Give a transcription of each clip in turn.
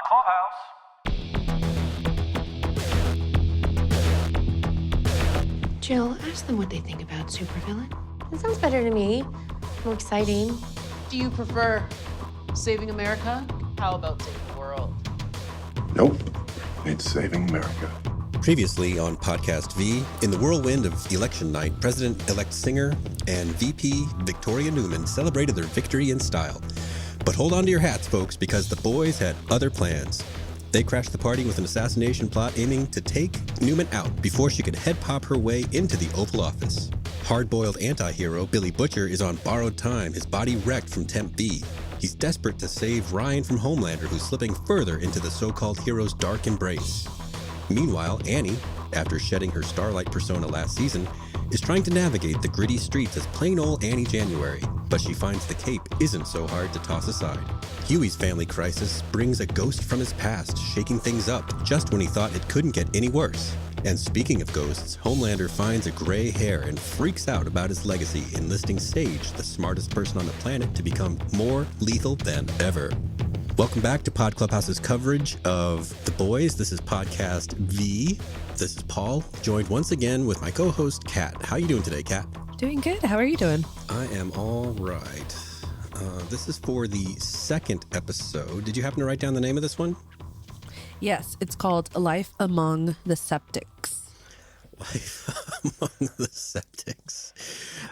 Clubhouse. Jill, ask them what they think about supervillain. That sounds better to me. More exciting. Do you prefer saving America? How about saving the world? Nope. It's saving America. Previously on Podcast V, in the whirlwind of election night, President-elect Singer and VP Victoria Neuman celebrated their victory in style. But hold on to your hats, folks, because the boys had other plans. They crashed the party with an assassination plot aiming to take Neuman out before she could head pop her way into the Oval Office. Hard-boiled anti-hero Billy Butcher is on borrowed time, his body wrecked from Temp B. He's desperate to save Ryan from Homelander, who's slipping further into the so-called hero's dark embrace. Meanwhile, Annie, after shedding her Starlight persona last season, is trying to navigate the gritty streets as plain old Annie January, but she finds the cape isn't so hard to toss aside. Huey's family crisis brings a ghost from his past, shaking things up just when he thought it couldn't get any worse. And speaking of ghosts, Homelander finds a gray hair and freaks out about his legacy, enlisting Sage, the smartest person on the planet, to become more lethal than ever. Welcome back to Pod Clubhouse's coverage of The Boys. This is Podcast V. This is Paul, joined once again with my co-host, Kat. How are you doing today, Kat? Doing good. How are you doing? I am all right. This is for the second episode. Did you happen to write down the name of this one? Yes, it's called Life Among the Septics. Life Among the Septics.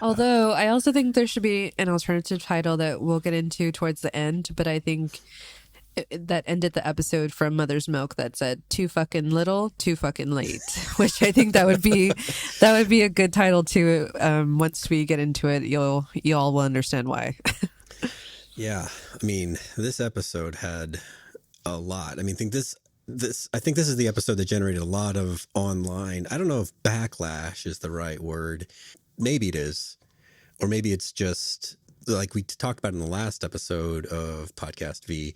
Although I also think there should be an alternative title that we'll get into towards the end, but I think that ended the episode from Mother's Milk that said too fucking little, too fucking late, which I think that would be a good title too. Once we get into it, you all will understand why. Yeah, I mean, this episode had a lot. I mean, I think this is the episode that generated a lot of online. I don't know if backlash is the right word. Maybe it is, or maybe it's just like we talked about in the last episode of Podcast V.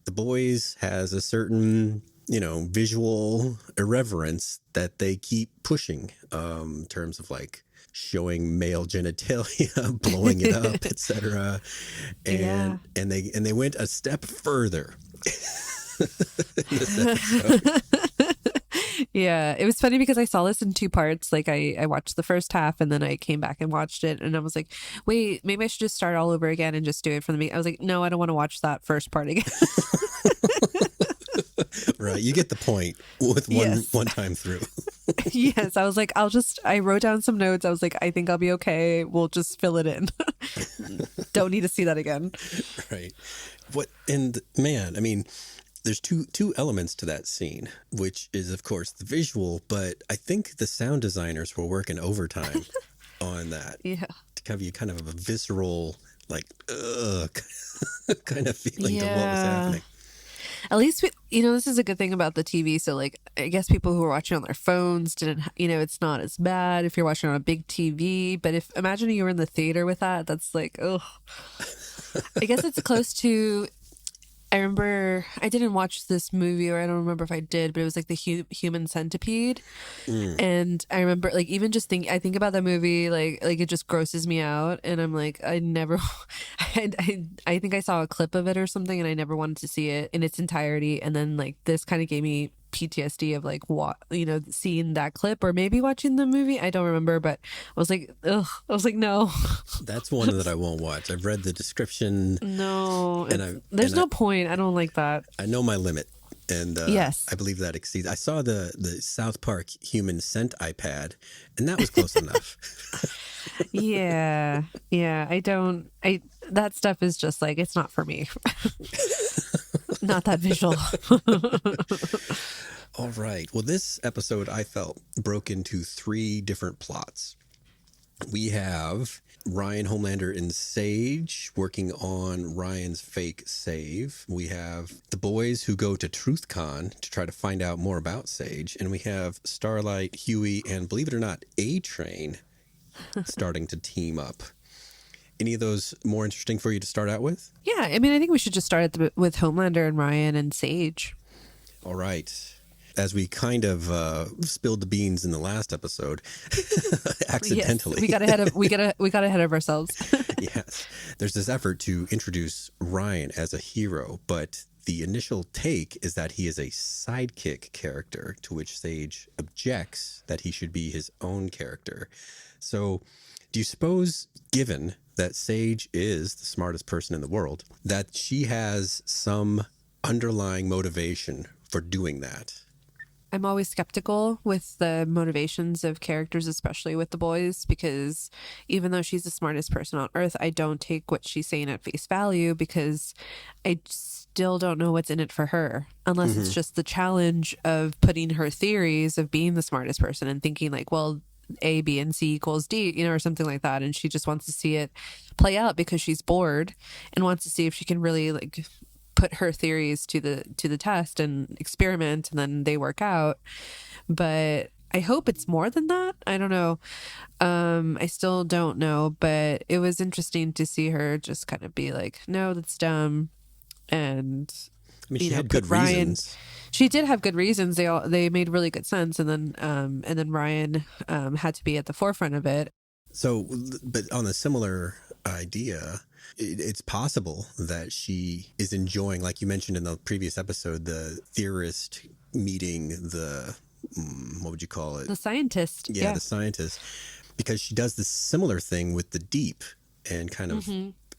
The Boys has a certain, visual irreverence that they keep pushing in terms of like showing male genitalia, blowing it up, etc. And they went a step further in this episode. Yeah, it was funny because I saw this in two parts. Like I watched the first half and then I came back and watched it and I was like, wait, maybe I should just start all over again and just do it from the beginning. I was like, no, I don't want to watch that first part again. Right, you get the point with one time through. Yes, I was like, I wrote down some notes. I was like, I think I'll be okay. We'll just fill it in. Don't need to see that again. Right. Man, I mean, there's two elements to that scene, which is, of course, the visual, but I think the sound designers were working overtime on that. Yeah. To give you kind of a visceral, like, kind of feeling to what was happening. At least, this is a good thing about the TV. So, like, I guess people who are watching on their phones didn't, it's not as bad if you're watching on a big TV. But imagine you were in the theater with that, that's like, ugh. I guess it's close to, I remember, I didn't watch this movie, or I don't remember if I did, but it was like the Human Centipede. And I remember, like, even just I think about that movie, like it just grosses me out. And I'm like, I think I saw a clip of it or something, and I never wanted to see it in its entirety. And then, like, this kind of gave me PTSD of, like, what, seeing that clip or maybe watching the movie. I don't remember, but I was like, ugh. I was like, no. That's one that I won't watch. I've read the description. No, there's no point. I don't like that. I know my limit. And yes. I believe that exceeds. I saw the South Park Human Scent iPad, and that was close enough. Yeah. That stuff is just like, it's not for me. Not that visual. All right. Well, this episode, I felt, broke into three different plots. We have Ryan, Homelander, and Sage working on Ryan's fake save. We have the boys who go to Truthcon to try to find out more about Sage. And we have Starlight, Huey, and, believe it or not, A-Train starting to team up. Any of those more interesting for you to start out with? Yeah, I mean, I think we should just start with Homelander and Ryan and Sage. All right. As we kind of spilled the beans in the last episode, accidentally. Yes, we got ahead of ourselves. Yes. There's this effort to introduce Ryan as a hero, but the initial take is that he is a sidekick character, to which Sage objects that he should be his own character. So do you suppose, given that Sage is the smartest person in the world, that she has some underlying motivation for doing that? I'm always skeptical with the motivations of characters, especially with the boys, because even though she's the smartest person on earth, I don't take what she's saying at face value, because I still don't know what's in it for her, unless it's just the challenge of putting her theories of being the smartest person and thinking like, well, A, B, and C equals D, you know, or something like that. And she just wants to see it play out because she's bored and wants to see if she can really like put her theories to the test and experiment, and then they work out. But I hope it's more than that. I don't know. I still don't know, but it was interesting to see her just kind of be like, no, that's dumb. And I mean, she had good reasons. She did have good reasons. They made really good sense, and then Ryan had to be at the forefront of it. So, but on a similar idea, it's possible that she is enjoying, like you mentioned in the previous episode, the theorist meeting the, what would you call it? The scientist. Yeah, the scientist. Because she does this similar thing with the Deep and kind of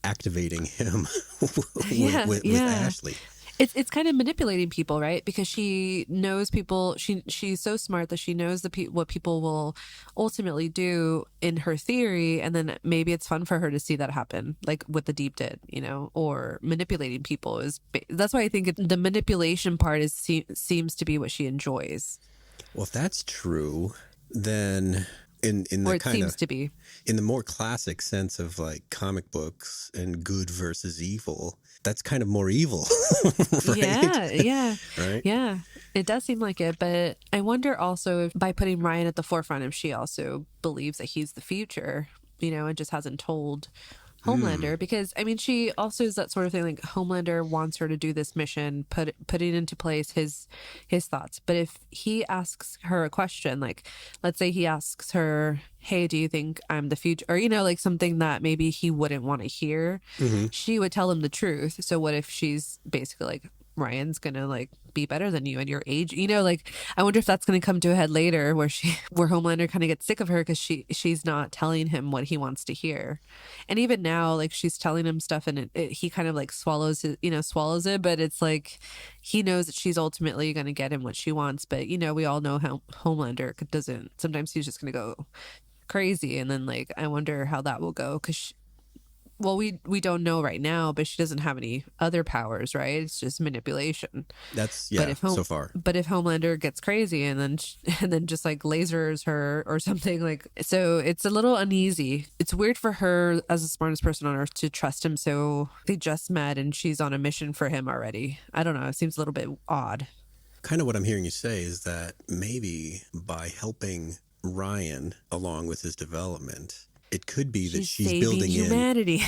activating him with Ashley. It's kind of manipulating people, right? Because she knows people. She's so smart that she knows what people will ultimately do in her theory, and then maybe it's fun for her to see that happen, like what the Deep did, you know, or manipulating people that's why I think the manipulation part seems to be what she enjoys. Well, if that's true, then in the or it kind seems of to be in the more classic sense of like comic books and good versus evil, that's kind of more evil, right? Yeah. Right? Yeah, it does seem like it. But I wonder also if by putting Ryan at the forefront, if she also believes that he's the future, you know, and just hasn't told Homelander. Because I mean, she also is that sort of thing, like Homelander wants her to do this mission, putting into place his thoughts. But if he asks her a question, like let's say he asks her, hey, do you think I'm the future, or you know, like something that maybe he wouldn't want to hear, she would tell him the truth. So what if she's basically like, Ryan's gonna like be better than you and your age, you know, like I wonder if that's gonna come to a head later where Homelander kind of gets sick of her because she's not telling him what he wants to hear. And even now, like she's telling him stuff and he kind of like swallows it, but it's like he knows that she's ultimately gonna get him what she wants. But you know, we all know how Homelander doesn't, sometimes he's just gonna go crazy, and then like I wonder how that will go, because well, we don't know right now, but she doesn't have any other powers, right? It's just manipulation. That's so far. But if Homelander gets crazy and then just like lasers her or something, like, so it's a little uneasy. It's weird for her as the smartest person on earth to trust him. So they just met and she's on a mission for him already. I don't know. It seems a little bit odd. Kind of what I'm hearing you say is that maybe by helping Ryan along with his development, it could be that she's building humanity.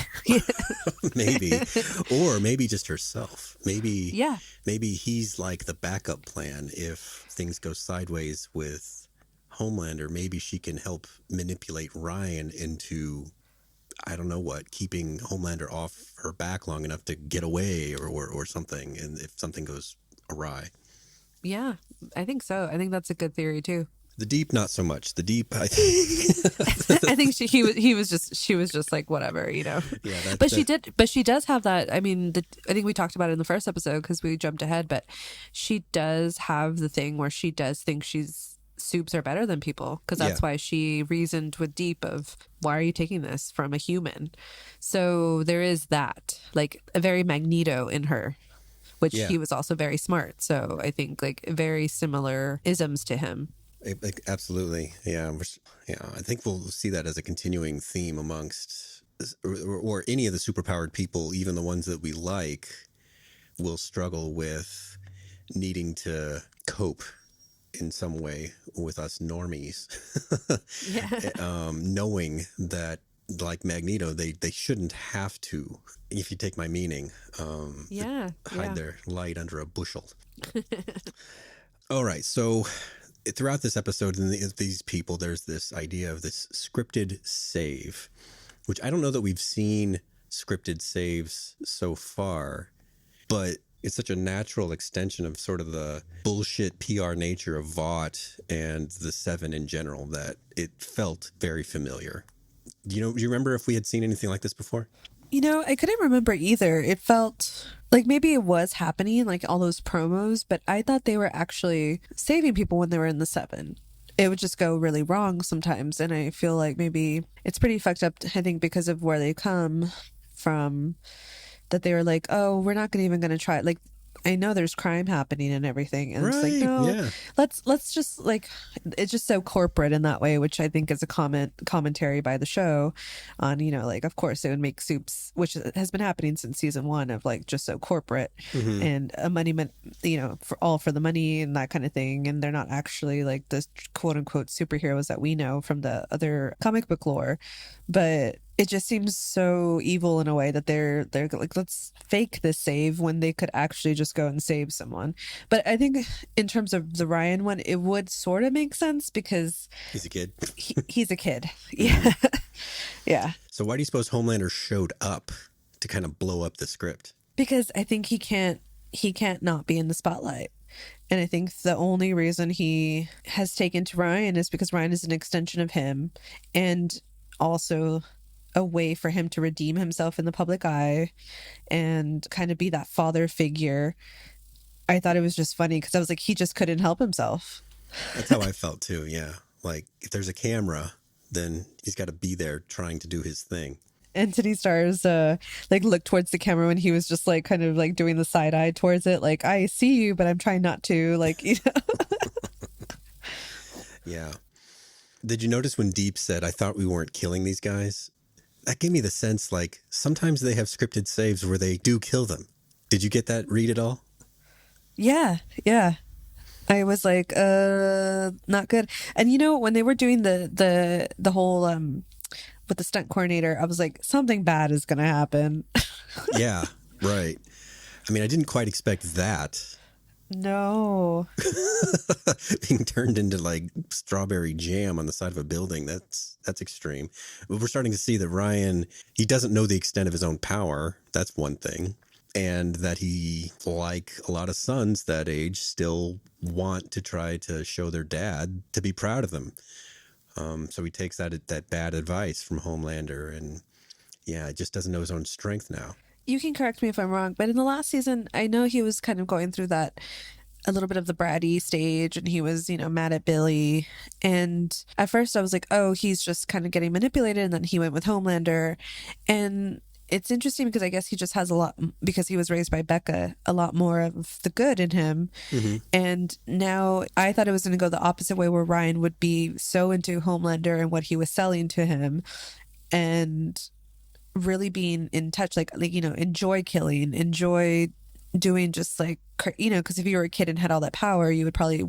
Maybe, or maybe just herself. Maybe he's like the backup plan if things go sideways with Homelander. Maybe she can help manipulate Ryan into, I don't know what, keeping Homelander off her back long enough to get away or something. And if something goes awry. Yeah, I think so. I think that's a good theory too. The Deep, not so much. The Deep, I think. I think she was just like whatever, you know. Yeah, but she does have that. I mean, I think we talked about it in the first episode because we jumped ahead. But she does have the thing where she does think soups are better than people, because that's why she reasoned with Deep of, why are you taking this from a human? So there is that, like a very Magneto in her, which he was also very smart. So I think like very similar isms to him. Absolutely. Yeah. I think we'll see that as a continuing theme amongst, or any of the superpowered people, even the ones that we like, will struggle with needing to cope in some way with us normies. Knowing that, like Magneto, they shouldn't have to, if you take my meaning, hide their light under a bushel. All right. So throughout this episode and these people, there's this idea of this scripted save, which I don't know that we've seen scripted saves so far, but It's such a natural extension of sort of the bullshit PR nature of Vought and the Seven in general that it felt very familiar. Do you remember if we had seen anything like this before? I couldn't remember either. It felt like maybe it was happening, like all those promos, but I thought they were actually saving people when they were in the Seven. It would just go really wrong sometimes. And I feel like maybe it's pretty fucked up, I think, because of where they come from, that they were like, oh, we're not even going to try it. Like, I know there's crime happening and everything, and it's like, no, yeah. let's just like, it's just so corporate in that way, which I think is a commentary by the show on, like, of course they would make soups, which has been happening since season 1, of like just so corporate and a money, for the money and that kind of thing, and they're not actually like the quote unquote superheroes that we know from the other comic book lore, but it just seems so evil in a way that they're like, let's fake this save when they could actually just go and save someone. But I think in terms of the Ryan one, it would sort of make sense because he's a kid. He's a kid. Yeah. Yeah. So why do you suppose Homelander showed up to kind of blow up the script? Because I think he can't not be in the spotlight. And I think the only reason he has taken to Ryan is because Ryan is an extension of him, and also a way for him to redeem himself in the public eye and kind of be that father figure. I thought it was just funny because I was like, he just couldn't help himself. That's how I felt too. Yeah. Like if there's a camera, then he's got to be there trying to do his thing. Anthony Starr's like looked towards the camera when he was just like kind of like doing the side eye towards it. Like, I see you, but I'm trying not to, like, Yeah. Did you notice when Deep said, I thought we weren't killing these guys? That gave me the sense like sometimes they have scripted saves where they do kill them. Did you get that read at all? Yeah. I was like, not good. And when they were doing the whole with the stunt coordinator, I was like, something bad is gonna happen. Yeah, right. I mean, I didn't quite expect that. No. Being turned into like strawberry jam on the side of a building, that's extreme. But we're starting to see that Ryan, he doesn't know the extent of his own power. That's one thing. And that he, like a lot of sons that age, still want to try to show their dad to be proud of them. So he takes that bad advice from Homelander, and yeah, just doesn't know his own strength now. You can correct me if I'm wrong, but in the last season, I know he was kind of going through that, a little bit of the bratty stage, and he was, mad at Billy. And at first I was like, oh, he's just kind of getting manipulated. And then he went with Homelander. And it's interesting because I guess he just has a lot, because he was raised by Becca, a lot more of the good in him. Mm-hmm. And now I thought it was going to go the opposite way, where Ryan would be so into Homelander and what he was selling to him, and really being in touch, like enjoy killing, enjoy doing just like, because if you were a kid and had all that power, you would probably,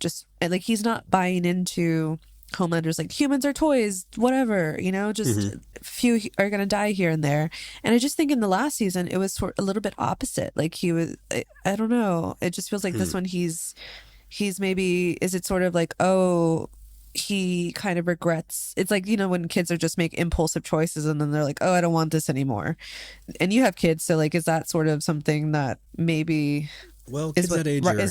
just like, he's not buying into Homelander's like, humans are toys, whatever, just few are gonna die here and there. And I just think in the last season it was a little bit opposite. Like he was, I don't know, it just feels like this one he's maybe, is it sort of like, oh, he kind of regrets. It's like, when kids are just make impulsive choices and then they're like, oh, I don't want this anymore. And you have kids, so like, is that sort of something that maybe, well, kids that age are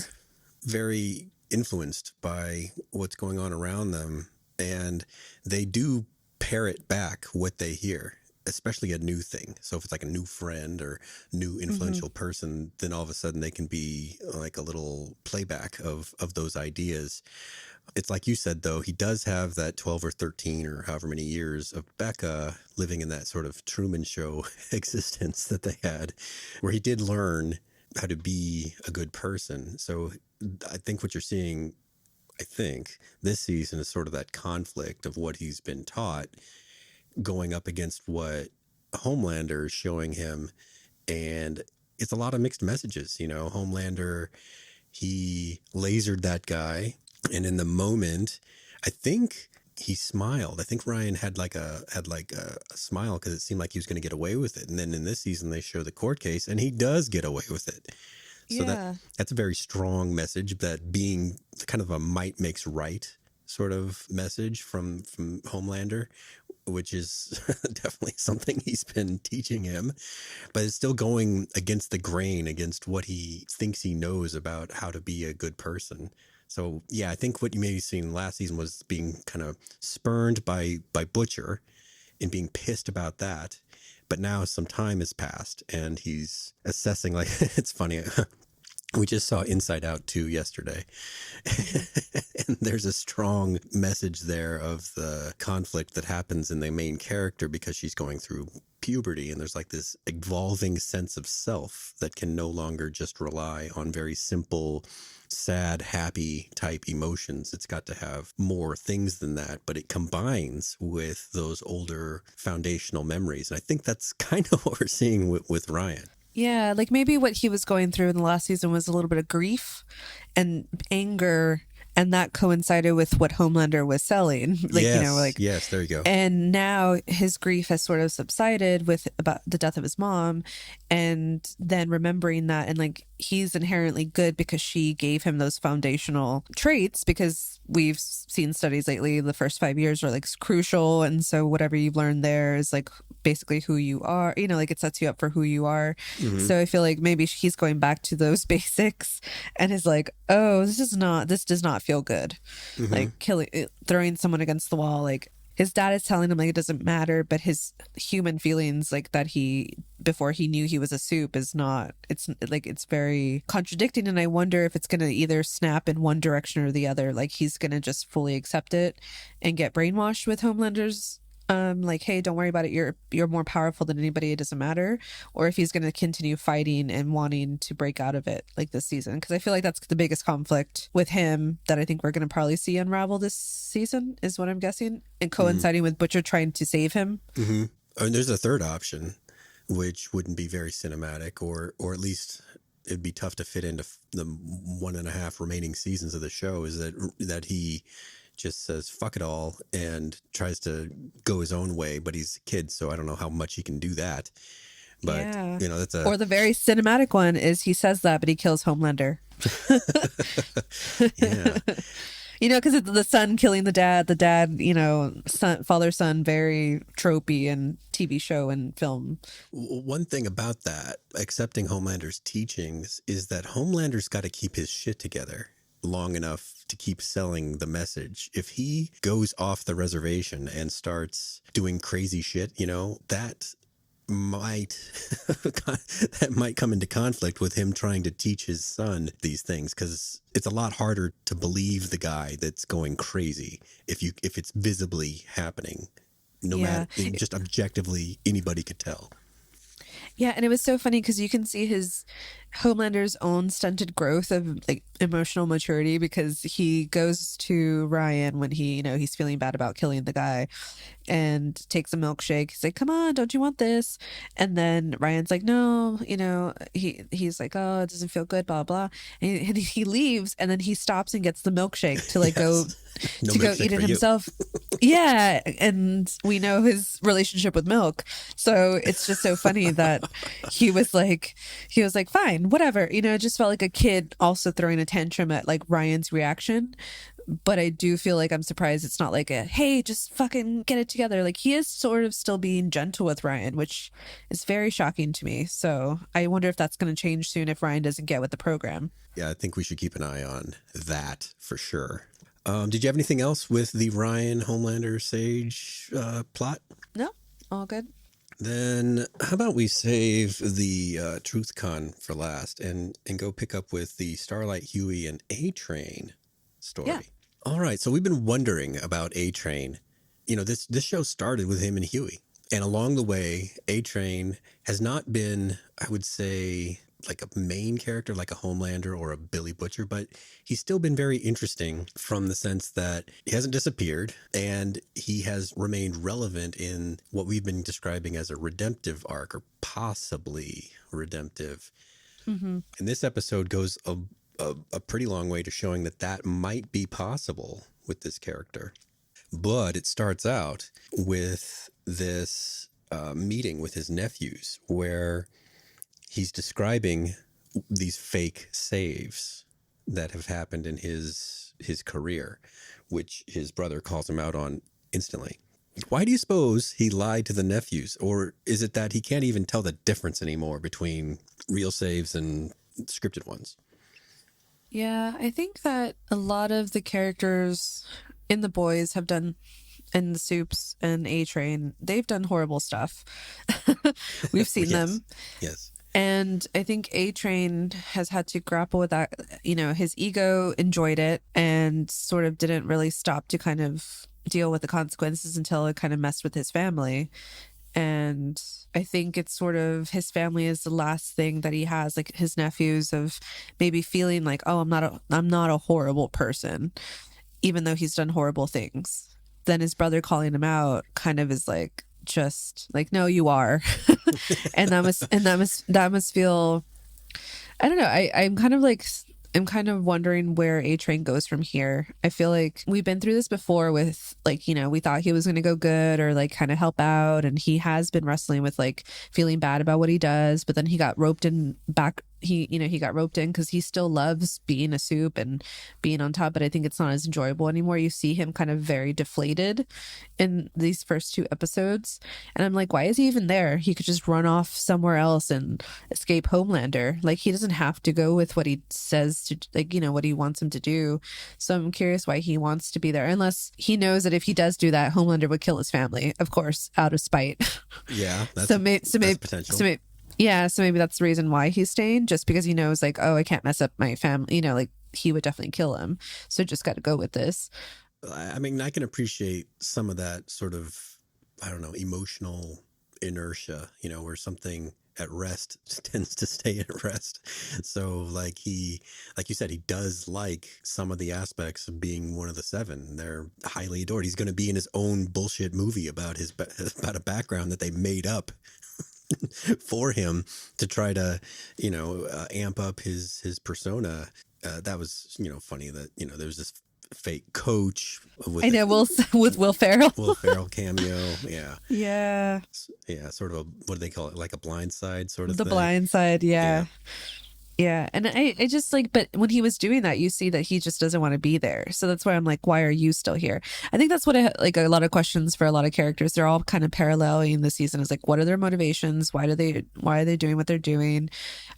very influenced by what's going on around them, and they do parrot back what they hear, especially a new thing. So if it's like a new friend or new influential person, then all of a sudden they can be like a little playback of those ideas. It's like you said, though, he does have that 12 or 13 or however many years of Becca living in that sort of Truman Show existence that they had, where he did learn how to be a good person. So I think what you're seeing, this season is sort of that conflict of what he's been taught going up against what Homelander is showing him. And it's a lot of mixed messages. Homelander, he lasered that guy. And in the moment, I think he smiled. I think Ryan had a smile because it seemed like he was going to get away with it. And then in this season, they show the court case, and he does get away with it. So that's a very strong message, that being kind of a might makes right sort of message from Homelander, which is definitely something he's been teaching him, but it's still going against the grain, against what he thinks he knows about how to be a good person. So yeah, I think what you maybe seen last season was being kind of spurned by Butcher and being pissed about that. But now some time has passed and he's assessing, like, it's funny. We just saw Inside Out 2 yesterday. And there's a strong message there of the conflict that happens in the main character because she's going through puberty. And there's like this evolving sense of self that can no longer just rely on very simple, sad, happy type emotions. It's got to have more things than that, but it combines with those older foundational memories. And I think that's kind of what we're seeing with Ryan. Yeah, like maybe what he was going through in the last season was a little bit of grief and anger, and that coincided with what Homelander was selling. Like, yes, you know, like, yes, there you go. and now his grief has sort of subsided with about the death of his mom, and then remembering that, and like he's inherently good because she gave him those foundational traits, because we've seen studies lately the first 5 years are like crucial, and so whatever you've learned there is like basically who you are, you know, like it sets you up for who you are. So I feel like maybe he's going back to those basics and is like, oh, this does not feel good. Like throwing someone against the wall, like his dad is telling him like it doesn't matter, but his human feelings, like that he before he knew he was a soup, is not, it's like it's very contradicting. And I wonder if it's going to either snap in one direction or the other, like he's going to just fully accept it and get brainwashed with Homelander's like, hey, don't worry about it, you're more powerful than anybody, it doesn't matter, or if he's going to continue fighting and wanting to break out of it like this season, because I feel like that's the biggest conflict with him that I think we're going to probably see unravel this season, is what I'm guessing, and coinciding with Butcher trying to save him. And there's a third option, which wouldn't be very cinematic, or at least it'd be tough to fit into the 1.5 remaining seasons of the show, is that he just says fuck it all and tries to go his own way, but he's a kid, so I don't know how much he can do that. But Yeah. you know, that's Or the very cinematic one is he says that, but he kills Homelander. yeah. You know, because it's the son killing the dad, you know, father son, very tropey in TV show and film. One thing about that, accepting Homelander's teachings, is that Homelander's got to keep his shit together long enough to keep selling the message. If he goes off the reservation and starts doing crazy shit, you know, that might come into conflict with him trying to teach his son these things, because it's a lot harder to believe the guy that's going crazy if it's visibly happening, no matter, just objectively anybody could tell. Yeah, and it was so funny because you can see his Homelander's own stunted growth of like emotional maturity, because he goes to Ryan when he, you know, he's feeling bad about killing the guy, and takes a milkshake. He's like, come on, don't you want this? And then Ryan's like, no, you know, he's like, oh, it doesn't feel good, blah blah. And he leaves, and then he stops and gets the milkshake to like go No to go milkshake eat it for you. himself. Yeah, and we know his relationship with milk, so it's just so funny that he was like fine, whatever, you know. It just felt like a kid also throwing a tantrum at like Ryan's reaction. But I do feel like I'm surprised it's not like a, hey, just fucking get it together. Like he is sort of still being gentle with Ryan, which is very shocking to me. So I wonder if that's going to change soon if Ryan doesn't get with the program. Yeah, I think we should keep an eye on that for sure. Did you have anything else with the Ryan Homelander Sage plot? No, all good. Then how about we save the Truthcon for last and go pick up with the Starlight, Huey, and A-Train story. Yeah. All right, so we've been wondering about A-Train. You know, this show started with him and Huey. And along the way, A-Train has not been, I would say, like a main character, like a Homelander or a Billy Butcher, but he's still been very interesting from the sense that he hasn't disappeared and he has remained relevant in what we've been describing as a redemptive arc, or possibly redemptive. And this episode goes a pretty long way to showing that might be possible with this character. But it starts out with this meeting with his nephews where he's describing these fake saves that have happened in his career, which his brother calls him out on instantly. Why do you suppose he lied to the nephews? Or is it that he can't even tell the difference anymore between real saves and scripted ones? Yeah, I think that a lot of the characters in The Boys have done, in The Soups and A-Train, they've done horrible stuff. We've seen them. Yes. And I think A-Train has had to grapple with that. You know, his ego enjoyed it and sort of didn't really stop to kind of deal with the consequences until it kind of messed with his family. And I think it's sort of his family is the last thing that he has, like his nephews, of maybe feeling like, oh, I'm not a horrible person, even though he's done horrible things. Then his brother calling him out kind of is like, just like, no, you are. and that must feel, I don't know. I'm kind of wondering where A-Train goes from here. I feel like we've been through this before with, like, you know, we thought he was going to go good or like kind of help out. And he has been wrestling with like feeling bad about what he does. But then he got roped in back. He got roped in because he still loves being a soup and being on top. But I think it's not as enjoyable anymore. You see him kind of very deflated in these first 2 episodes. And I'm like, why is he even there? He could just run off somewhere else and escape Homelander. Like, he doesn't have to go with what he says to, like, you know, what he wants him to do. So I'm curious why he wants to be there, unless he knows that if he does do that, Homelander would kill his family, of course, out of spite. Yeah, that's potential. So maybe that's the reason why he's staying, just because he knows, like, oh, I can't mess up my family. You know, like, he would definitely kill him. So just got to go with this. I mean, I can appreciate some of that sort of, I don't know, emotional inertia, you know, where something at rest tends to stay at rest. So like you said, he does like some of the aspects of being one of the 7. They're highly adored. He's going to be in his own bullshit movie about about a background that they made up for him to try to, you know, amp up his persona. That was, you know, funny that, you know, there's this fake coach with with Will Ferrell. Will Ferrell cameo. Yeah, sort of what do they call it, like a blind side sort of the thing. blind side. Yeah, and I just like, but when he was doing that, you see that he just doesn't want to be there. So that's why I'm like, why are you still here? I think that's what like a lot of questions for a lot of characters. They're all kind of paralleling the season. Is like, what are their motivations? Why are they doing what they're doing?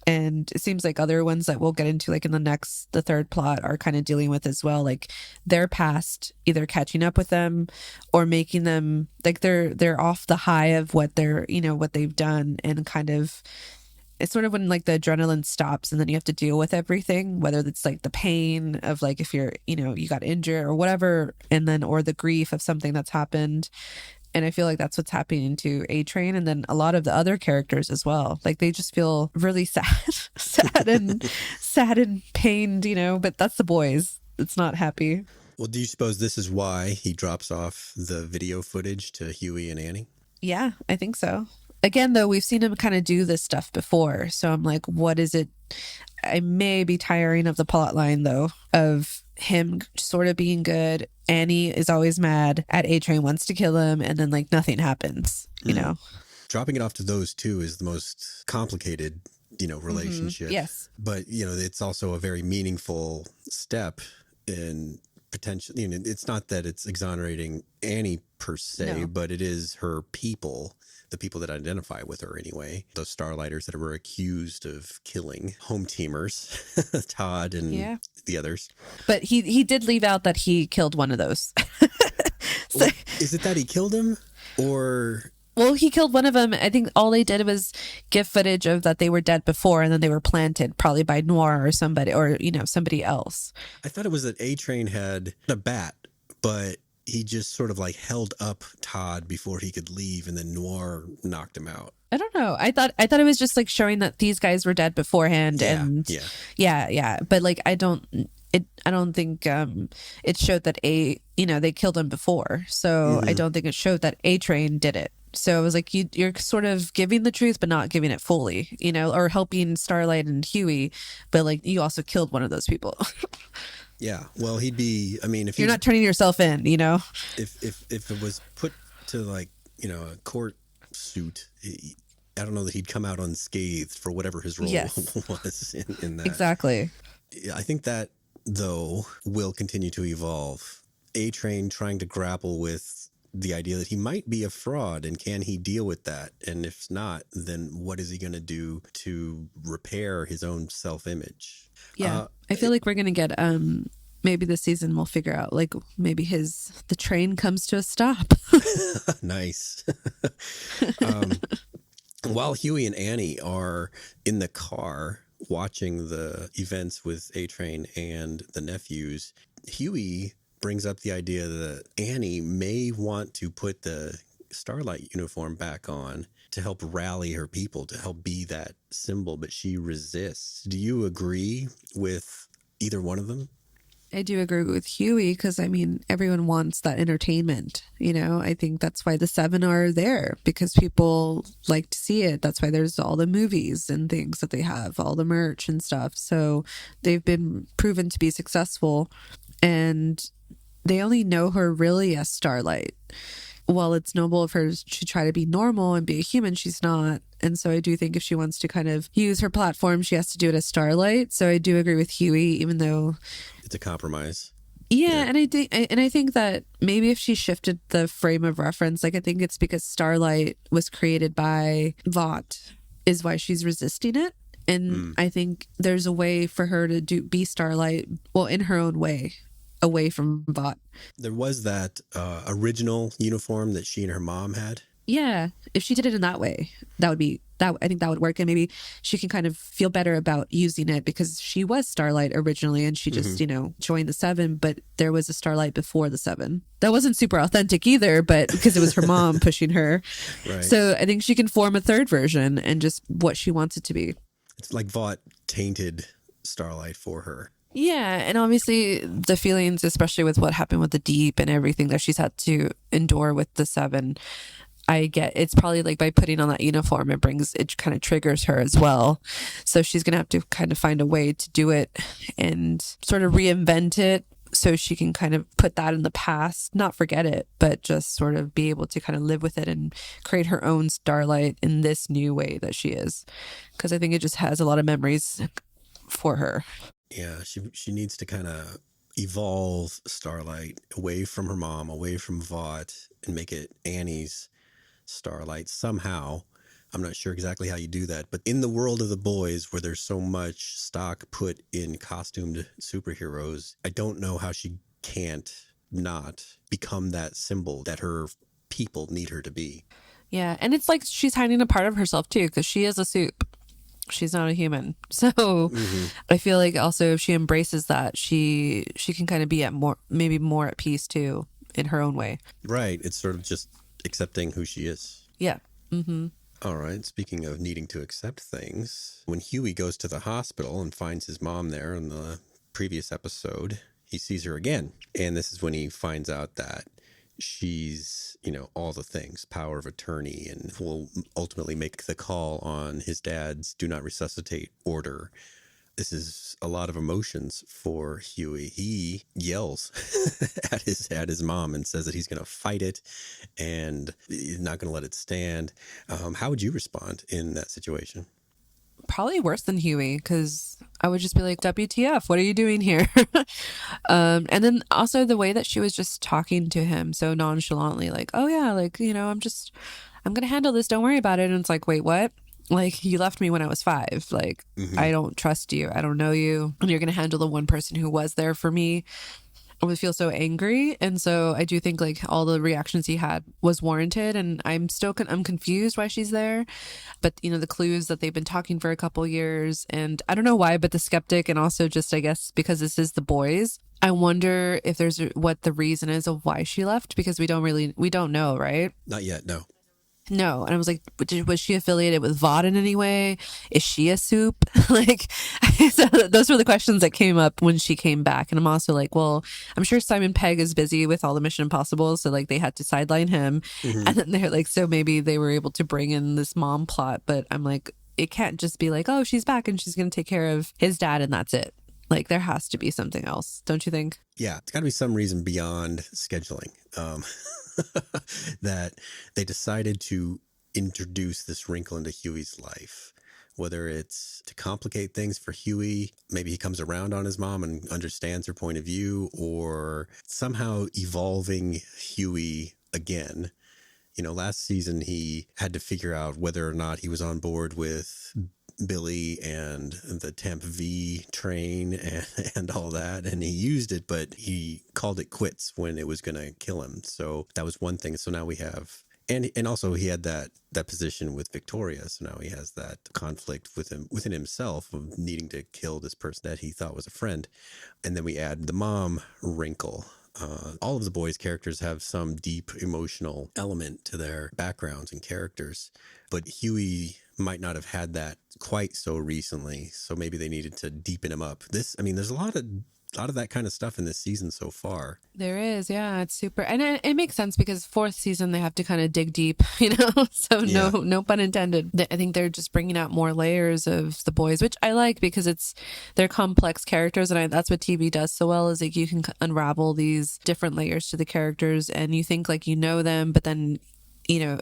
And it seems like other ones that we'll get into, like in the third plot, are kind of dealing with as well, like their past either catching up with them or making them like they're off the high of what they're, you know, what they've done, and kind of. It's sort of when like the adrenaline stops and then you have to deal with everything, whether it's like the pain of like if you're, you know, you got injured or whatever, and then or the grief of something that's happened. And I feel like that's what's happening to A-Train, and then a lot of the other characters as well. Like they just feel really sad and pained, you know, but that's the boys. It's not happy. Well, do you suppose this is why he drops off the video footage to Huey and Annie? Yeah, I think so. Again, though, we've seen him kind of do this stuff before. So I'm like, what is it? I may be tiring of the plot line, though, of him sort of being good. Annie is always mad at A-Train, wants to kill him, and then like nothing happens, you know? Dropping it off to those 2 is the most complicated, you know, relationship. Mm-hmm. Yes. But, you know, it's also a very meaningful step in potential. You know, it's not that it's exonerating Annie per se, but it is her people. The people that identify with her anyway, those Starlighters that were accused of killing home teamers, Todd and the others. But he did leave out that he killed one of those. So, well, is it that he killed him or? Well, he killed one of them. I think all they did was give footage of that they were dead before, and then they were planted probably by Noir or somebody, or, you know, somebody else. I thought it was that A-Train had a bat, but he just sort of like held up Todd before he could leave, and then Noir knocked him out. I don't know. I thought it was just like showing that these guys were dead beforehand, yeah. But like, I don't think it showed that they killed him before. So I don't think it showed that A-Train did it. So it was like you're sort of giving the truth, but not giving it fully, you know, or helping Starlight and Huey, but like you also killed one of those people. Yeah, well, he'd be. I mean, if you're not turning yourself in, you know, if it was put to like, you know, a court suit, I don't know that he'd come out unscathed for whatever his role was in that. Exactly. I think that though will continue to evolve. A-Train trying to grapple with the idea that he might be a fraud, and can he deal with that? And if not, then what is he going to do to repair his own self-image? Yeah. I feel like we're going to get, maybe this season we'll figure out, like, maybe the train comes to a stop. Nice. While Huey and Annie are in the car watching the events with A-Train and the nephews, Huey brings up the idea that Annie may want to put the Starlight uniform back on to help rally her people, to help be that symbol, but she resists. Do you agree with either one of them? I do agree with Huey because, I mean, everyone wants that entertainment. You know, I think that's why the 7 are there, because people like to see it. That's why there's all the movies and things that they have, all the merch and stuff. So they've been proven to be successful, and they only know her really as Starlight. While it's noble of her to try to be normal and be a human, she's not. And so I do think if she wants to kind of use her platform, she has to do it as Starlight. So I do agree with Huey, even though It's a compromise. yeah, and I think that maybe if she shifted the frame of reference, like I think it's because Starlight was created by Vought is why she's resisting it. And I think there's a way for her to be Starlight, well, in her own way, away from Vought. There was that original uniform that she and her mom had. Yeah, if she did it in that way, that would be that. I think that would work, and maybe she can kind of feel better about using it because she was Starlight originally, and she just joined the 7. But there was a Starlight before the 7. That wasn't super authentic either, but because it was her mom pushing her. Right. So I think she can form a third version and just what she wants it to be. It's like Vought tainted Starlight for her. Yeah, and obviously the feelings, especially with what happened with the Deep and everything that she's had to endure with the 7. I get it's probably like by putting on that uniform, it kind of triggers her as well. So she's going to have to kind of find a way to do it and sort of reinvent it so she can kind of put that in the past, not forget it, but just sort of be able to kind of live with it and create her own Starlight in this new way that she is. Because I think it just has a lot of memories for her. Yeah, she needs to kind of evolve Starlight away from her mom, away from Vought, and make it Annie's Starlight somehow. I'm not sure exactly how you do that, but in the world of the boys where there's so much stock put in costumed superheroes, I don't know how she can't not become that symbol that her people need her to be. Yeah, and it's like she's hiding a part of herself too, because she is a soup. She's not a human. So I feel like also if she embraces that, she can kind of be maybe more at peace too in her own way. Right. It's sort of just accepting who she is. Yeah. Mm-hmm. All right. Speaking of needing to accept things, when Huey goes to the hospital and finds his mom there in the previous episode, he sees her again. And this is when he finds out that she's, all the things, power of attorney, and will ultimately make the call on his dad's do not resuscitate order. This is a lot of emotions for Huey. He yells at his mom and says that he's going to fight it and he's not going to let it stand. How would you respond in that situation? Probably worse than Huey, because I would just be like, WTF, what are you doing here? And then also the way that she was just talking to him so nonchalantly, like, oh yeah, like, I'm going to handle this. Don't worry about it. And it's like, wait, what? Like, you left me when I was 5. Like, I don't trust you. I don't know you. And you're going to handle the one person who was there for me. I would feel so angry. And so I do think like all the reactions he had was warranted. And I'm confused why she's there. But, the clues that they've been talking for a couple years. And I don't know why, but the skeptic, and also just, I guess, because this is the boys, I wonder if there's what the reason is of why she left, because we don't know, right? Not yet, no. No. And I was like, was she affiliated with Vought in any way? Is she a soup? Like, so those were the questions that came up when she came back. And I'm also like, well, I'm sure Simon Pegg is busy with all the Mission Impossible. So like they had to sideline him. And then they're like, so maybe they were able to bring in this mom plot. But I'm like, it can't just be like, oh, she's back and she's going to take care of his dad and that's it. Like, there has to be something else, don't you think? Yeah, it's got to be some reason beyond scheduling that they decided to introduce this wrinkle into Huey's life. Whether it's to complicate things for Huey, maybe he comes around on his mom and understands her point of view, or somehow evolving Huey again. You know, last season he had to figure out whether or not he was on board with Billy and the Temp V train and all that. And he used it, but he called it quits when it was going to kill him. So that was one thing. So now we have, and also he had that position with Victoria. So now he has that conflict within himself of needing to kill this person that he thought was a friend. And then we add the mom wrinkle. All of the boys' characters have some deep emotional element to their backgrounds and characters, but Huey might not have had that quite so recently. So maybe they needed to deepen him up. There's a lot of that kind of stuff in this season so far. There is, yeah, it's super, and it makes sense because fourth season they have to kind of dig deep, So no pun intended. I think they're just bringing out more layers of the boys, which I like because they're complex characters, and that's what TV does so well is like you can unravel these different layers to the characters, and you think like you know them, but then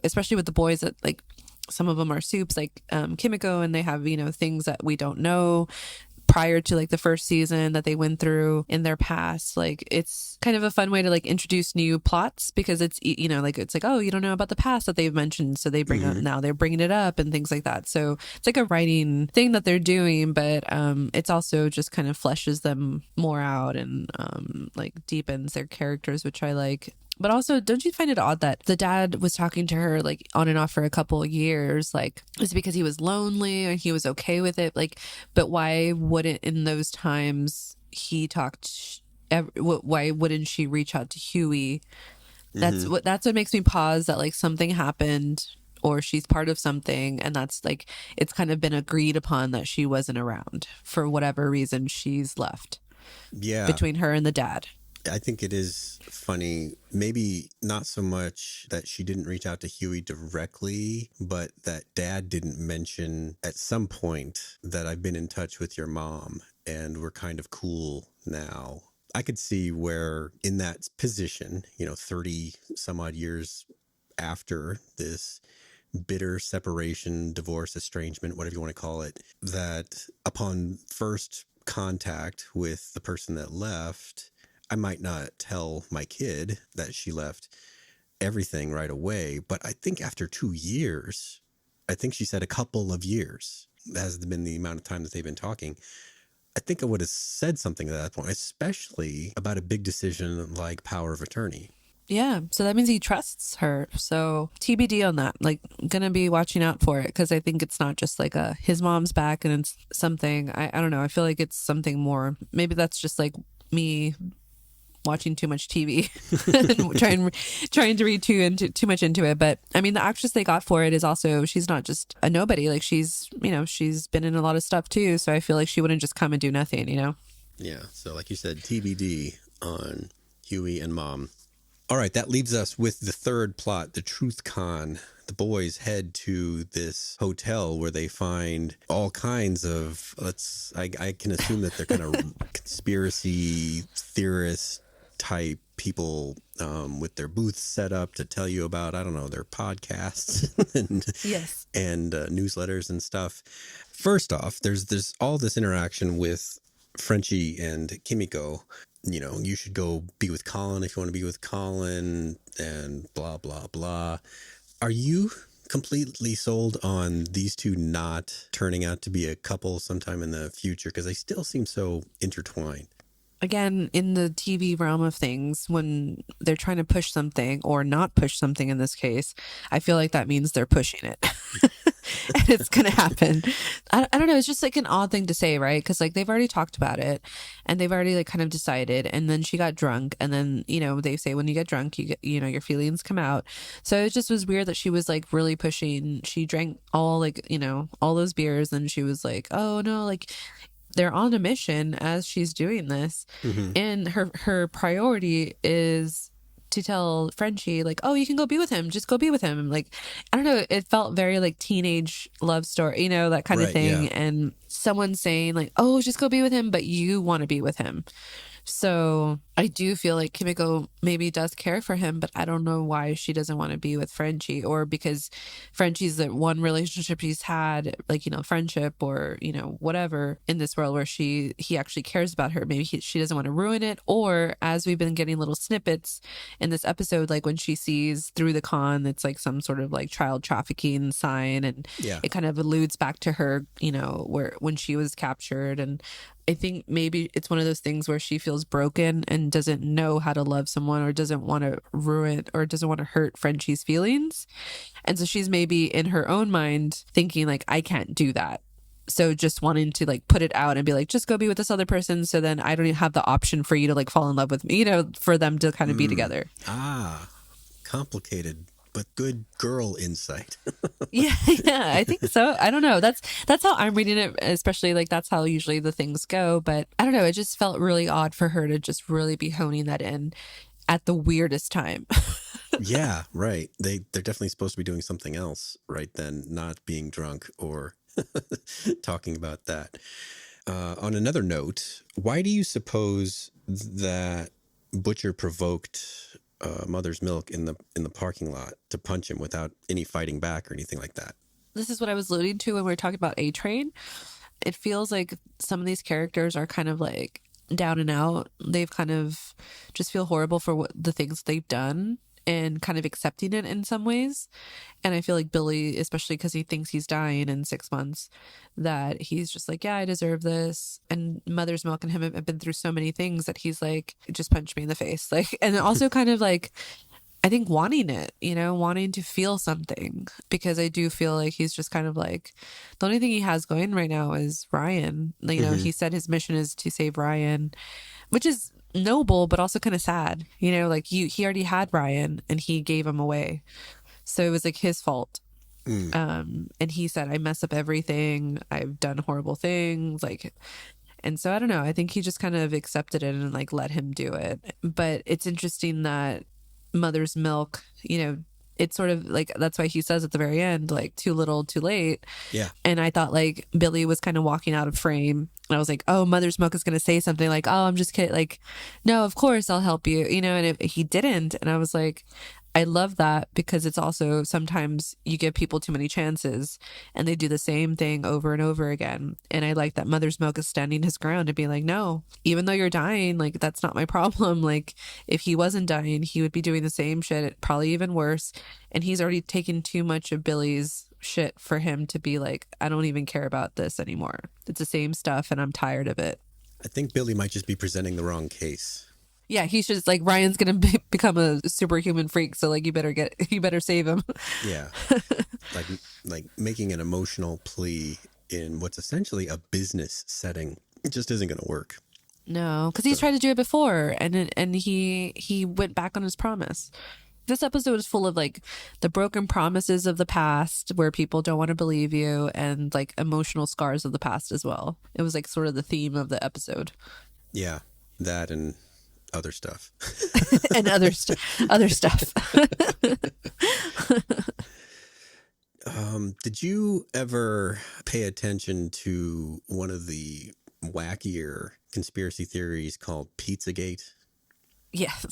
especially with the boys that like some of them are soups like Kimiko, and they have things that we don't know prior to like the first season that they went through in their past. Like it's kind of a fun way to like introduce new plots because it's it's like, oh, you don't know about the past that they've mentioned, so they bring up, now they're bringing it up and things like that. So it's like a writing thing that they're doing, but it's also just kind of fleshes them more out and like deepens their characters, which I like. But also, don't you find it odd that the dad was talking to her like on and off for a couple of years? Like, is it because he was lonely and he was okay with it? Like, but why wouldn't in those times he talked? Why wouldn't she reach out to Huey? That's what makes me pause. That like something happened, or she's part of something, and that's like it's kind of been agreed upon that she wasn't around for whatever reason. She's left. Yeah, between her and the dad. I think it is funny, maybe not so much that she didn't reach out to Huey directly, but that dad didn't mention at some point that I've been in touch with your mom and we're kind of cool now. I could see where in that position, 30 some odd years after this bitter separation, divorce, estrangement, whatever you want to call it, that upon first contact with the person that left, I might not tell my kid that she left everything right away, but I think after 2 years, I think she said a couple of years, has been the amount of time that they've been talking. I think I would have said something at that point, especially about a big decision like power of attorney. Yeah, so that means he trusts her. So TBD on that. Like, gonna be watching out for it because I think it's not just like his mom's back and it's something. I don't know. I feel like it's something more. Maybe that's just like me watching too much TV and trying to read too much into it. But I mean, the actress they got for it is also, she's not just a nobody. Like she's been in a lot of stuff too. So I feel like she wouldn't just come and do nothing, Yeah. So like you said, TBD on Huey and Mom. All right. That leaves us with the third plot, the Truthcon. The boys head to this hotel where they find all kinds of, I can assume that they're kind of conspiracy theorists type people with their booths set up to tell you about, I don't know, their podcasts and newsletters and stuff. First off, there's all this interaction with Frenchie and Kimiko. You should go be with Colin if you want to be with Colin and blah, blah, blah. Are you completely sold on these two not turning out to be a couple sometime in the future? Because they still seem so intertwined. Again, in the TV realm of things, when they're trying to push something or not push something in this case, I feel like that means they're pushing it. And it's going to happen. I don't know. It's just like an odd thing to say, right? Because like they've already talked about it and they've already like kind of decided. And then she got drunk. And then, they say when you get drunk, you get, your feelings come out. So it just was weird that she was like really pushing. She drank all like, all those beers. And she was like, oh no, like they're on a mission as she's doing this. Mm-hmm. And her priority is to tell Frenchie like, oh, you can go be with him. Just go be with him. Like, I don't know. It felt very like teenage love story, that kind of thing. Yeah. And someone saying like, oh, just go be with him, but you want to be with him. So I do feel like Kimiko maybe does care for him, but I don't know why she doesn't want to be with Frenchie, or because Frenchie's the one relationship he's had, like, friendship or, whatever in this world where he actually cares about her. Maybe she doesn't want to ruin it. Or as we've been getting little snippets in this episode, like when she sees through the con, it's like some sort of like child trafficking sign. And it kind of alludes back to her, where when she was captured. And I think maybe it's one of those things where she feels broken and doesn't know how to love someone, or doesn't want to ruin or doesn't want to hurt Frenchie's feelings. And so she's maybe in her own mind thinking like, I can't do that. So just wanting to like put it out and be like, just go be with this other person. So then I don't even have the option for you to like fall in love with me, for them to kind of be together. Complicated, but good girl insight. yeah, I think so. I don't know. That's how I'm reading it, especially like that's how usually the things go. But I don't know. It just felt really odd for her to just really be honing that in at the weirdest time. Yeah, right. They're definitely supposed to be doing something else right then, not being drunk or talking about that. On another note, why do you suppose that Butcher provoked Mother's Milk in the parking lot to punch him without any fighting back or anything like that? This is what I was alluding to when we were talking about A-Train. It feels like some of these characters are kind of like down and out. They've kind of just feel horrible for the things they've done and kind of accepting it in some ways. And I feel like Billy, especially because he thinks he's dying in 6 months, that he's just like, yeah, I deserve this. And Mother's Milk and him have been through so many things that he's like, just punch me in the face. Like, and also kind of like, I think wanting it, wanting to feel something, because I do feel like he's just kind of like, the only thing he has going right now is Ryan. He said his mission is to save Ryan, which is noble, but also kind of sad, like he already had Ryan and he gave him away. So it was like his fault. And he said, I mess up everything. I've done horrible things. Like, and so I don't know. I think he just kind of accepted it and like let him do it. But it's interesting that Mother's Milk, it's sort of like, that's why he says at the very end, like, too little, too late. Yeah. And I thought like Billy was kind of walking out of frame. And I was like, oh, Mother's Milk is going to say something like, oh, I'm just kidding. Like, no, of course I'll help you, and he didn't. And I was like, I love that, because it's also sometimes you give people too many chances and they do the same thing over and over again. And I like that Mother's Milk is standing his ground and being like, no, even though you're dying, like, that's not my problem. Like, if he wasn't dying, he would be doing the same shit, probably even worse. And he's already taken too much of Billy's shit for him to be like, I don't even care about this anymore. It's the same stuff and I'm tired of it. I think Billy might just be presenting the wrong case. Yeah, he's just like, Ryan's gonna become a superhuman freak, so like you better save him. Yeah, like making an emotional plea in what's essentially a business setting, it just isn't gonna work. No, because he's tried to do it before, and he went back on his promise. This episode is full of like the broken promises of the past, where people don't want to believe you, and like emotional scars of the past as well. It was like sort of the theme of the episode. Yeah, that and other stuff. And other stuff. Did you ever pay attention to one of the wackier conspiracy theories called Pizzagate? Yes.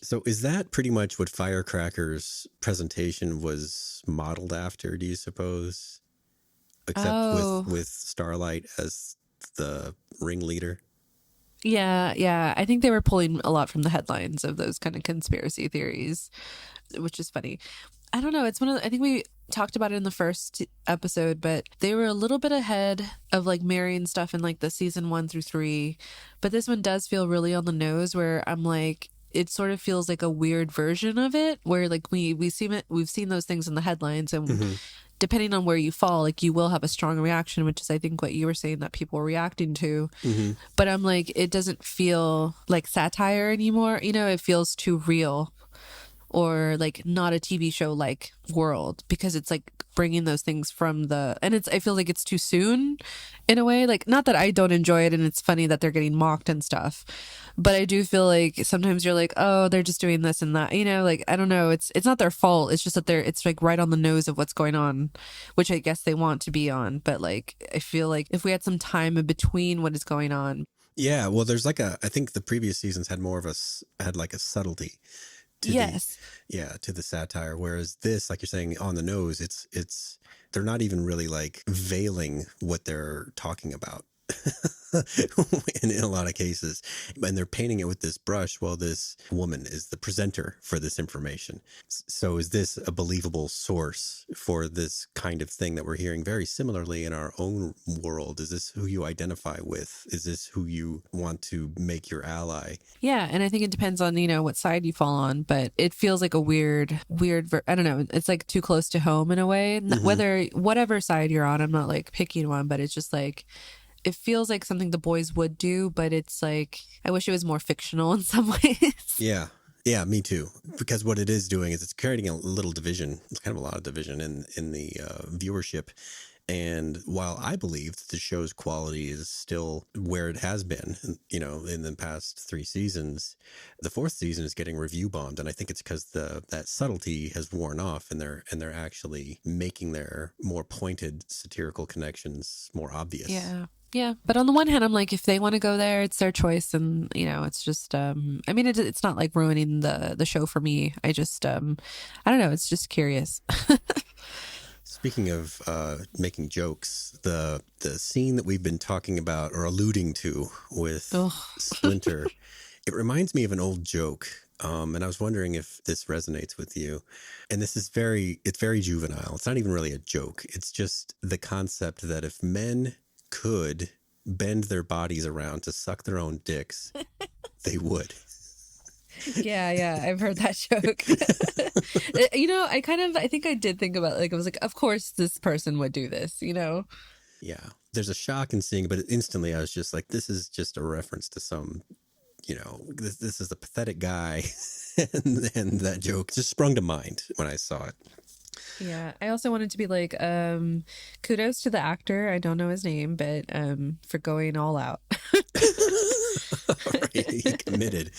So is that pretty much what Firecracker's presentation was modeled after, do you suppose? Except with Starlight as the ringleader? Yeah. I think they were pulling a lot from the headlines of those kind of conspiracy theories, which is funny. I don't know. It's I think we talked about it in the first episode, but they were a little bit ahead of like marrying stuff in like the season 1 through 3. But this one does feel really on the nose, where I'm like, it sort of feels like a weird version of it, where like we've seen those things in the headlines, and depending on where you fall, like you will have a strong reaction, which is I think what you were saying that people were reacting to. But I'm like, it doesn't feel like satire anymore. It feels too real, or like not a TV show like world, because it's like bringing those things from I feel like it's too soon in a way. Like, not that I don't enjoy it and it's funny that they're getting mocked and stuff, but I do feel like sometimes you're like, oh, they're just doing this and that, like, I don't know. It's not their fault. It's just that it's like right on the nose of what's going on, which I guess they want to be on. But like, I feel like if we had some time in between what is going on. Yeah, well, there's like I think the previous seasons had more of had like a subtlety to Yes. to the satire, whereas this, like you're saying, on the nose, they're not even really like veiling what they're talking about. in a lot of cases, and they're painting it with this brush while this woman is the presenter for this information. So is this a believable source for this kind of thing that we're hearing very similarly in our own world? Is this who you identify with? Is this who you want to make your ally? Yeah, and I think it depends on, what side you fall on, but it feels like a I don't know, it's like too close to home in a way. Whatever side you're on, I'm not like picking one, but it's just like it feels like something the boys would do, but it's like I wish it was more fictional in some ways. Yeah. Yeah, me too. Because what it is doing is it's creating a little division. It's kind of a lot of division in the viewership. And while I believe that the show's quality is still where it has been, in the past 3 seasons, the 4th season is getting review bombed, and I think it's because that subtlety has worn off, and they're actually making their more pointed satirical connections more obvious. Yeah. Yeah, but on the one hand, I'm like, if they want to go there, it's their choice, and it's just, I mean, it's not like ruining the show for me. I just, I don't know, it's just curious. Speaking of making jokes, the scene that we've been talking about or alluding to with Splinter, it reminds me of an old joke. And I was wondering if this resonates with you. And it's very juvenile. It's not even really a joke. It's just the concept that if men could bend their bodies around to suck their own dicks, they would. Yeah, I've heard that joke. I think I did think about, like, I was like, of course this person would do this, Yeah. There's a shock in seeing it, but instantly I was just like, this is just a reference to some, this is a pathetic guy. and that joke just sprung to mind when I saw it. Yeah, I also wanted to be like, kudos to the actor. I don't know his name, but for going all out. He committed.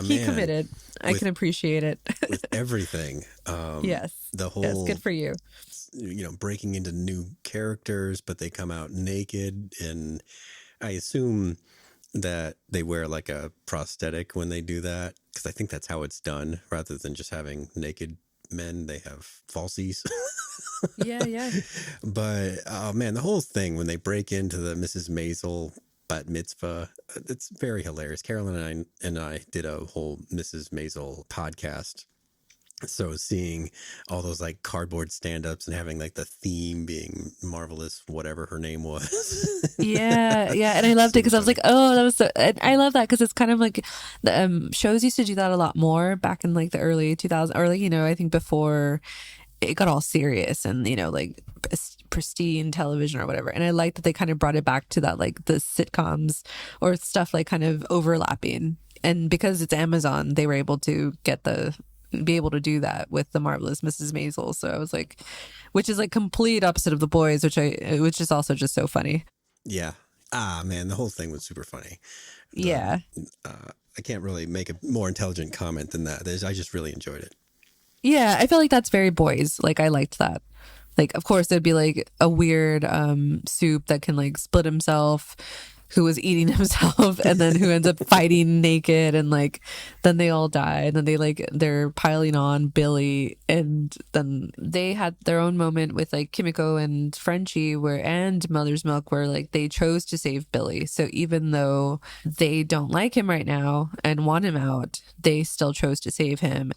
He committed. I can appreciate it. With everything. Yes. The whole. Yes, good for you. Breaking into new characters, but they come out naked, and I assume that they wear like a prosthetic when they do that, because I think that's how it's done, rather than just having naked men. They have falsies. Yeah. But oh man, the whole thing when they break into the Mrs. Maisel bat mitzvah, it's very hilarious. Carolyn and I did a whole Mrs. Maisel podcast. So seeing all those like cardboard stand-ups and having like the theme being Marvelous, whatever her name was. Yeah. And I loved it because I was like, oh, that was so. And I love that because it's kind of like the shows used to do that a lot more back in like the early 2000s, or like, I think before it got all serious and, like pristine television or whatever. And I like that they kind of brought it back to that, like the sitcoms or stuff like kind of overlapping. And because it's Amazon, they were able to be able to do that with the Marvelous Mrs. Maisel. So I was like, which is like complete opposite of The Boys, which is also just so funny. Yeah. Man, the whole thing was super funny. Yeah. I can't really make a more intelligent comment than that. I just really enjoyed it. Yeah, I feel like that's very Boys. Like, I liked that. Like, of course, there'd be like a weird soup that can like split himself, who was eating himself, and then who ends up fighting naked, and like then they all die, and then they're piling on Billy, and then they had their own moment with like Kimiko and Frenchie and Mother's Milk, where like they chose to save Billy. So even though they don't like him right now and want him out, they still chose to save him.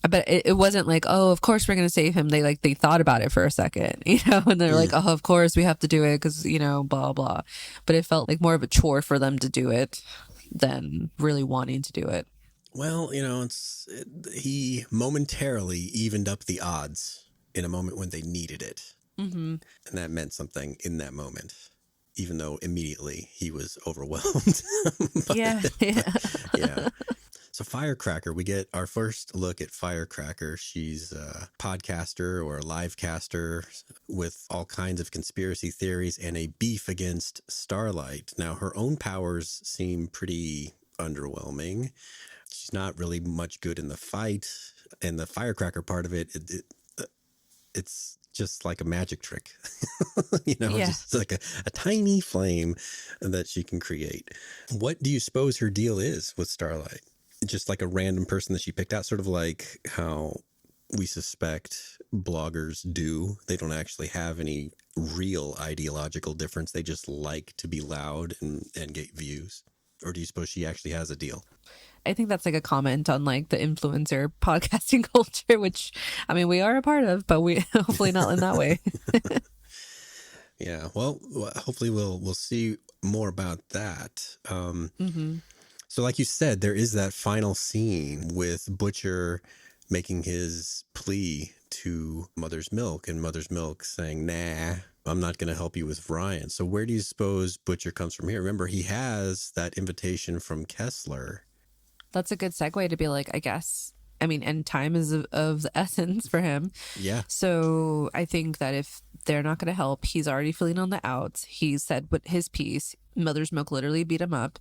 But it wasn't like, oh, of course we're going to save him. They thought about it for a second, and they're like, oh, of course we have to do it because, blah, blah. But it felt like more of a chore for them to do it than really wanting to do it. Well, he momentarily evened up the odds in a moment when they needed it. Mm-hmm. And that meant something in that moment, even though immediately he was overwhelmed. Yeah. Yeah. So Firecracker, we get our first look at Firecracker. She's a podcaster or a live caster with all kinds of conspiracy theories and a beef against Starlight. Now, her own powers seem pretty underwhelming. She's not really much good in the fight. And the Firecracker part of it's just like a magic trick, Yeah. just like a tiny flame that she can create. What do you suppose her deal is with Starlight? Just like a random person that she picked out, sort of like how we suspect bloggers do. They don't actually have any real ideological difference. They just like to be loud and get views. Or do you suppose she actually has a deal? I think that's like a comment on like the influencer podcasting culture, which I mean we are a part of, but we hopefully not in that way. Yeah, well, hopefully we'll see more about that. So like you said, there is that final scene with Butcher making his plea to Mother's Milk, and Mother's Milk saying, nah, I'm not going to help you with Ryan. So where do you suppose Butcher comes from here? Remember, he has that invitation from Kessler. That's a good segue to be like, I guess, I mean, and time is of the essence for him. Yeah. So I think that if they're not going to help, he's already feeling on the outs. He said what his piece. Mother's Milk literally beat him up,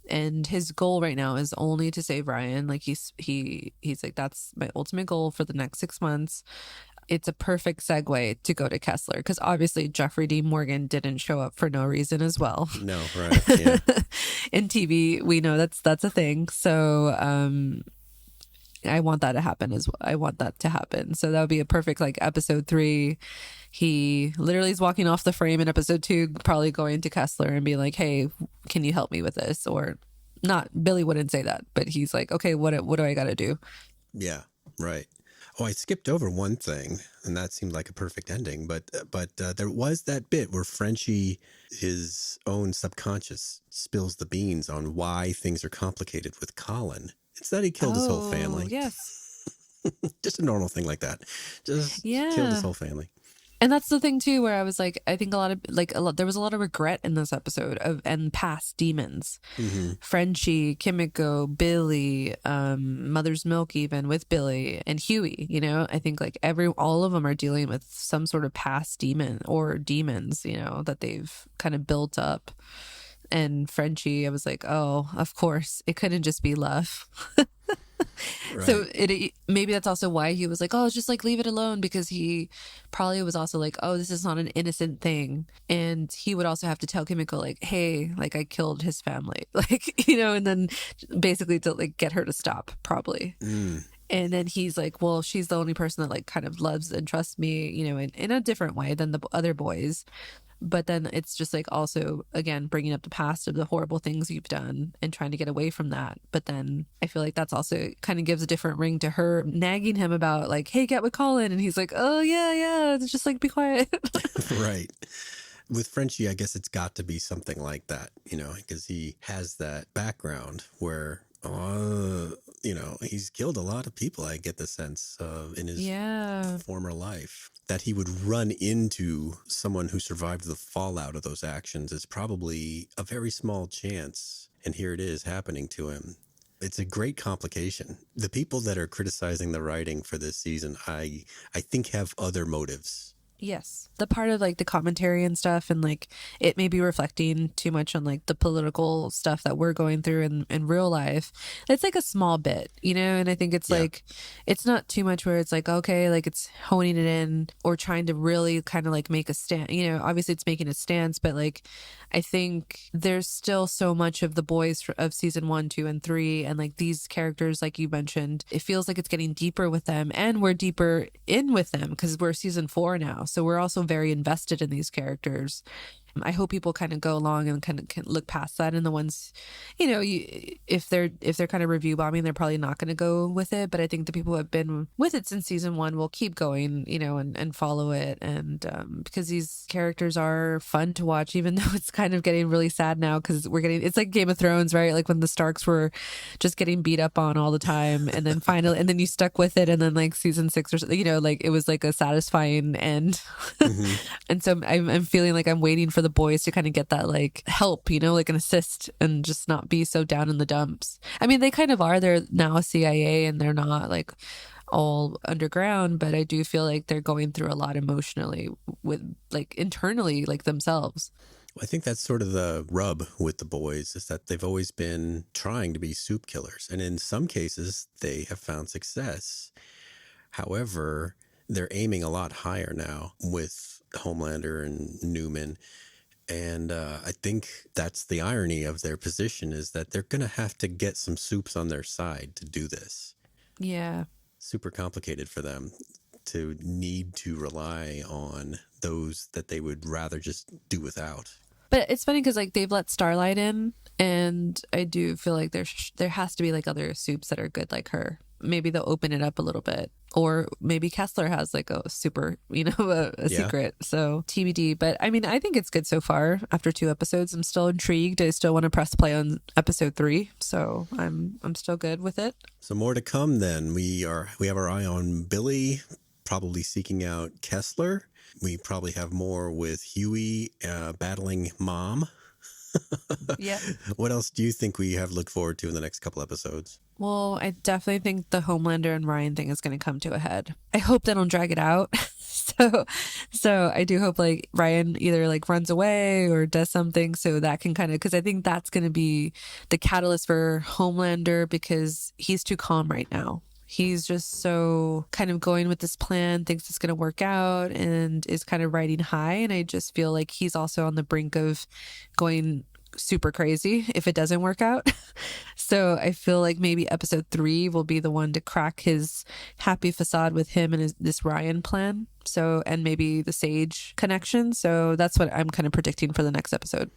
and his goal right now is only to save Ryan. Like he's like, that's my ultimate goal for the next 6 months. It's a perfect segue to go to Kessler because obviously Jeffrey D. Morgan didn't show up for no reason as well. No, right? Yeah. In TV, we know that's a thing. So I want that to happen as well. I want that to happen. So that would be a perfect like episode 3. He literally is walking off the frame in episode 2, probably going to Kessler and be like, hey, can you help me with this? Or not, Billy wouldn't say that, but he's like, okay, what do I got to do? Yeah, right. Oh, I skipped over one thing, and that seemed like a perfect ending. But there was that bit where Frenchie, his own subconscious, spills the beans on why things are complicated with Colin. It's that he killed his whole family. Yes. Just a normal thing like that. Just Yeah. killed his whole family. And that's the thing too, where I was like, I think there was a lot of regret in this episode and past demons. Mm-hmm. Frenchie, Kimiko, Billy, Mother's Milk, even with Billy and Huey. I think like all of them are dealing with some sort of past demon or demons, that they've kind of built up. And Frenchie, I was like, oh, of course, it couldn't just be love. Right. So maybe that's also why he was like, oh, just like leave it alone, because he probably was also like, oh, this is not an innocent thing. And he would also have to tell Kimiko like, hey, like I killed his family, like, and then basically to like get her to stop probably. And then he's like, well, she's the only person that like kind of loves and trusts me, in a different way than the other boys. But then it's just like also, again, bringing up the past of the horrible things you've done and trying to get away from that. But then I feel like that's also kind of gives a different ring to her nagging him about like, hey, get with Colin. And he's like, oh, yeah. It's just like, be quiet. Right. With Frenchie, I guess it's got to be something like that, because he has that background where, he's killed a lot of people. I get the sense in his former life. That he would run into someone who survived the fallout of those actions is probably a very small chance. And here it is happening to him. It's a great complication. The people that are criticizing the writing for this season, I think have other motives. Yes. The part of like the commentary and stuff, and like it may be reflecting too much on like the political stuff that we're going through in real life. It's like a small bit, and I think it's like, it's not too much where it's like, okay, like it's honing it in or trying to really kind of like make a stand, obviously it's making a stance, but like, I think there's still so much of the boys of season 1, 2, and 3. And like these characters, like you mentioned, it feels like it's getting deeper with them, and we're deeper in with them because we're season 4 now. So we're also very invested in these characters. I hope people kind of go along and kind of can look past that. And the ones, if they're kind of review bombing, they're probably not going to go with it. But I think the people who have been with it since season 1 will keep going, and follow it. And because these characters are fun to watch, even though it's kind of getting really sad now because it's like Game of Thrones, right? Like when the Starks were just getting beat up on all the time, and then finally, and then you stuck with it, and then like season 6 or something, like it was like a satisfying end. Mm-hmm. And so I'm feeling like I'm waiting for the boys to kind of get that like help, like an assist, and just not be so down in the dumps. I mean, they kind of are. They're now CIA and they're not like all underground, but I do feel like they're going through a lot emotionally with like internally, like themselves. I think that's sort of the rub with the boys, is that they've always been trying to be soup killers. And in some cases, they have found success. However, they're aiming a lot higher now with Homelander and Neuman. And I think that's the irony of their position, is that they're going to have to get some soups on their side to do this. Yeah. Super complicated for them to need to rely on those that they would rather just do without. But it's funny because like they've let Starlight in, and I do feel like there has to be like other soups that are good like her. Maybe they'll open it up a little bit, or maybe Kessler has like a super, a secret. So TBD. But I mean, I think it's good so far. After 2 episodes, I'm still intrigued. I still want to press play on episode 3, so I'm still good with it. So more to come. Then we have our eye on Billy, probably seeking out Kessler. We probably have more with Huey battling Mom. Yeah. What else do you think we have to look forward to in the next couple episodes? Well, I definitely think the Homelander and Ryan thing is going to come to a head. I hope they don't drag it out. So I do hope like Ryan either like runs away or does something so that can kind of, because I think that's going to be the catalyst for Homelander, because he's too calm right now. He's just so kind of going with this plan, thinks it's going to work out, and is kind of riding high. And I just feel like he's also on the brink of going super crazy if it doesn't work out. So I feel like maybe episode 3 will be the one to crack his happy facade with him and this Ryan plan. So, and maybe the Sage connection. So that's what I'm kind of predicting for the next episode.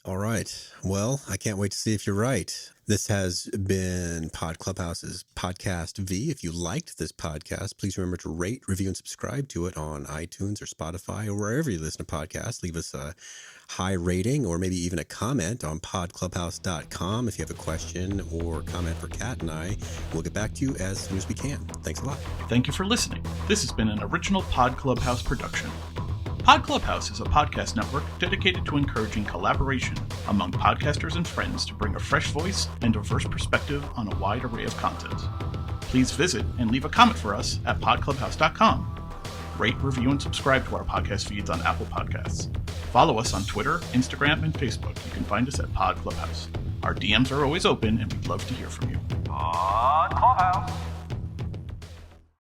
All right. Well, I can't wait to see if you're right. This has been Pod Clubhouse's Podcast V. If you liked this podcast, please remember to rate, review, and subscribe to it on iTunes or Spotify or wherever you listen to podcasts. Leave us a high rating or maybe even a comment on podclubhouse.com. If you have a question or comment for Kat and I, we'll get back to you as soon as we can. Thanks a lot. Thank you for listening. This has been an original Pod Clubhouse production. Pod Clubhouse is a podcast network dedicated to encouraging collaboration among podcasters and friends to bring a fresh voice and diverse perspective on a wide array of content. Please visit and leave a comment for us at podclubhouse.com. Rate, review, and subscribe to our podcast feeds on Apple Podcasts. Follow us on Twitter, Instagram, and Facebook. You can find us at Pod Clubhouse. Our DMs are always open, and we'd love to hear from you. Pod Clubhouse.